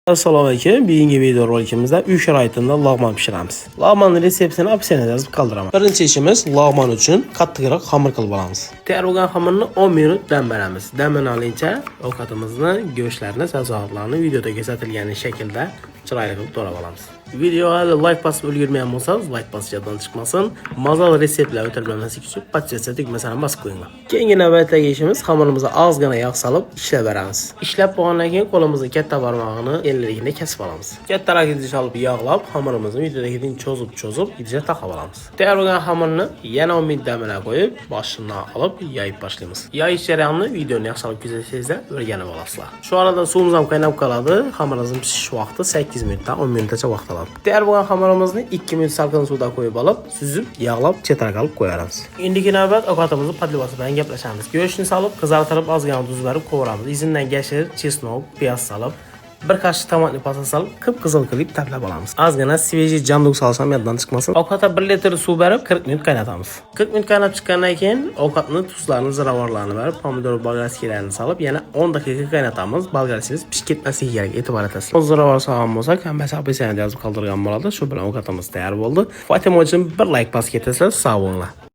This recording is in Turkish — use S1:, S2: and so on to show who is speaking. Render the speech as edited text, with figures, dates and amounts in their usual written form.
S1: Assalomu alaykum. Bugungi video rolikimizda uy sharoitida lag'mon pishiramiz. Lag'monning retseptini opsiyada yozib qoldiraman. Birinchi ishimiz lag'mon uchun qattiqroq xamir qilib olamiz. Tayyor bo'lgan xamirni 10 minut dam beramiz. Damini olincha ovqatimizni, go'shtlarni, sabzavotlarni videoda ko'rsatilgan shaklda chiroyli qilib to'g'rab olamiz. Videoga like bosib ulgurmagan bo'lsangiz, like bosishdan chiqmasin. Mazali retseptlar o'tirmaslik uchun podpiska tugmasini bosib qo'yinglar. Keyingi navbatdagi ishimiz xamirimizni ozgina yog' solib ishlab beramiz. Ishlab bo'lgandan keyin qo'limizning katta barmog'ini enligini kesib olamiz. Kattaroq idish olib yog'lab, xamirimizni videodagidek cho'zib idishga taqab olamiz. Tayyor bo'lgan xamirni yana 10 minut damga qo'yib, boshidan olib yoyib boshlaymiz. Yoyish jarayonini videoni yaxshilab kuzatsangizda o'rganib olasizlar. Shu arada suvimiz ham qaynab qoladi. Xamirimizning pishish vaqti 8 minutdan 10 minutgacha vaqt oladi. Tayyor bo'lgan xamirimizni 2 minut salqin suvda qo'yib olib, suzib, yog'lab, chetaraga olib qo'yamiz. Endigi navbat ovqatimizni podlivasi bilan gaplashamiz. Go'shtni solib, qizartirib, ozgina tuz berib qovuramiz. Izidan gashir, chesnok, piyoz solib, bir qoshiq tomatli pasta solib, qip-qizil qilib tablab olamiz. Ozgina svejiy jamduk solsam yoddan chiqmasin. Ovqatga 1 litr suv berib 40 minut qaynatamiz. 40 minut qaynab chiqqandan keyin ovqatni, tuzlarni, ziravorlarni berib, pomidor bolgarskilarini solib, yana 10 daqiqa qaynatamiz. Bolgarskilar pishib ketmasligi kerak, e'tibor etasiz. Ziravor solgan bo'lsak, hammasi opsiyada yozib qoldirgan bo'ladi. Shu bilan ovqatimiz tayyor bo'ldi. Fotima uchun bir like bosib ketasizlar, sog' bo'linglar.